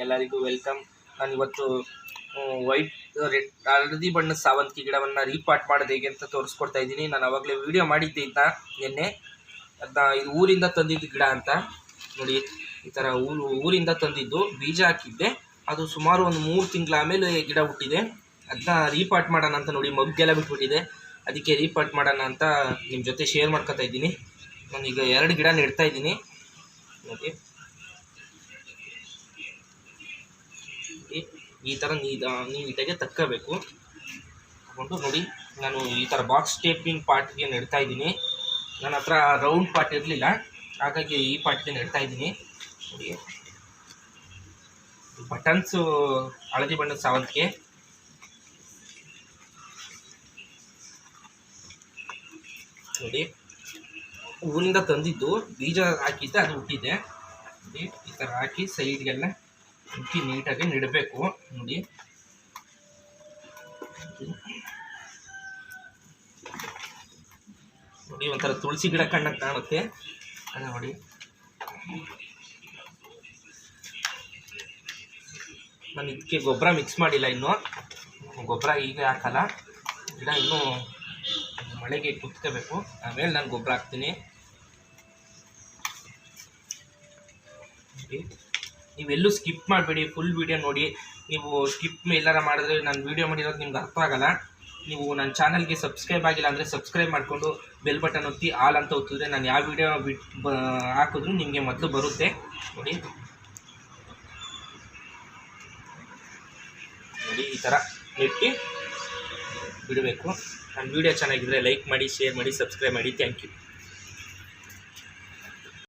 ಎಲ್ಲರಿಗೂ ವೆಲ್ಕಮ್. ನಾನು ಇವತ್ತು ವೈಟ್ ರೆಡ್ ಹಳದಿ ಬಣ್ಣದ ಸಾವಂತಿಗೆ ಗಿಡವನ್ನು ರೀಪಾಟ್ ಮಾಡೋದು ಹೇಗೆ ಅಂತ ತೋರಿಸ್ಕೊಡ್ತಾ ಇದ್ದೀನಿ. ನಾನು ಆವಾಗಲೇ ವಿಡಿಯೋ ಮಾಡಿದ್ದೆ ಇದನ್ನ ನಿನ್ನೆ. ಅದನ್ನ ಇದು ಊರಿಂದ ತಂದಿದ್ದು ಗಿಡ ಅಂತ ನೋಡಿ. ಈ ಥರ ಊರಿಂದ ತಂದಿದ್ದು ಬೀಜ ಹಾಕಿದ್ದೆ. ಅದು ಸುಮಾರು ಒಂದು 3 ತಿಂಗಳ ಆಮೇಲೆ ಗಿಡ ಹುಟ್ಟಿದೆ. ಅದನ್ನ ರೀಪಾಟ್ ಮಾಡೋಣ ಅಂತ ನೋಡಿ. ಮಗ್ಗೆಲ್ಲ ಬಿಟ್ಬಿಟ್ಟಿದೆ, ಅದಕ್ಕೆ ರೀಪಾಟ್ ಮಾಡೋಣ ಅಂತ ನಿಮ್ಮ ಜೊತೆ ಶೇರ್ ಮಾಡ್ಕೊತಾ ಇದ್ದೀನಿ. ನಾನೀಗ 2 ಗಿಡ ನೆಡ್ತಾ ಇದ್ದೀನಿ ನೋಡಿ. ಈ ಥರ ನೀಟಾಗಿ ತಕ್ಕೋಬೇಕು ತಗೊಂಡು ನೋಡಿ. ನಾನು ಈ ಥರ ಬಾಕ್ಸ್ ಟೇಪಿಂಗ್ ಪಾಟ್ಗೆ ನೆಡ್ತಾ ಇದ್ದೀನಿ. ನನ್ನ ಹತ್ರ ರೌಂಡ್ ಪಾಟ್ ಇರಲಿಲ್ಲ, ಹಾಗಾಗಿ ಈ ಪಾಟ್ಗೆ ನೆಡ್ತಾ ಇದ್ದೀನಿ ನೋಡಿ. ಬಟನ್ಸು ಹಳದಿ ಬಣ್ಣದ ಸಾವಂತಿಗೆ ನೋಡಿ. ಊರಿಂದ ತಂದಿದ್ದು ಬೀಜ ಹಾಕಿದ್ದೆ, ಅದು ಹುಟ್ಟಿದೆ ನೋಡಿ. ಈ ಥರ ಹಾಕಿ ಸೈಡ್ಗೆಲ್ಲ ಮುಕ್ಕಿ ನೀಟಾಗಿ ನೆಡಬೇಕು ನೋಡಿ. ನೋಡಿ ಒಂಥರ ತುಳಸಿ ಗಿಡ ಕಂಡಂಗೆ ಕಾಣುತ್ತೆ ಅದ ನೋಡಿ. ನಾನು ಇದಕ್ಕೆ ಗೊಬ್ಬರ ಮಿಕ್ಸ್ ಮಾಡಿಲ್ಲ, ಇನ್ನು ಗೊಬ್ಬರ ಈಗ ಹಾಕಲ್ಲ. ಗಿಡ ಇನ್ನೂ ಮಳೆಗೆ ಕುತ್ಕೋಬೇಕು, ಆಮೇಲೆ ನಾನು ಗೊಬ್ಬರ ಹಾಕ್ತೀನಿ. ನೀವೆಲ್ಲೂ ಸ್ಕಿಪ್ ಮಾಡಬೇಡಿ, ಫುಲ್ ವೀಡಿಯೋ ನೋಡಿ. ನೀವು ಸ್ಕಿಪ್ ಎಲ್ಲಾರ ಮಾಡಿದ್ರೆ ನಾನು ವೀಡಿಯೋ ಮಾಡಿರೋದು ನಿಮ್ಗೆ ಅರ್ಥ ಆಗಲ್ಲ. ನೀವು ನನ್ನ ಚಾನಲ್ಗೆ ಸಬ್ಸ್ಕ್ರೈಬ್ ಆಗಿಲ್ಲ ಅಂದರೆ ಸಬ್ಸ್ಕ್ರೈಬ್ ಮಾಡಿಕೊಂಡು ಬೆಲ್ ಬಟನ್ ಒತ್ತಿ ಆಲ್ ಅಂತ ಒತ್ತಿದ್ರೆ ನಾನು ಯಾವ ವೀಡಿಯೋ ಹಾಕಿದ್ರು ನಿಮಗೆ ಮೊದಲು ಬರುತ್ತೆ ನೋಡಿ. ನೋಡಿ ಈ ಥರ ನೆಟ್ಟಿ ಬಿಡಬೇಕು. ನನ್ನ ವೀಡಿಯೋ ಚೆನ್ನಾಗಿದ್ದರೆ ಲೈಕ್ ಮಾಡಿ, ಶೇರ್ ಮಾಡಿ, ಸಬ್ಸ್ಕ್ರೈಬ್ ಮಾಡಿ. Thank you.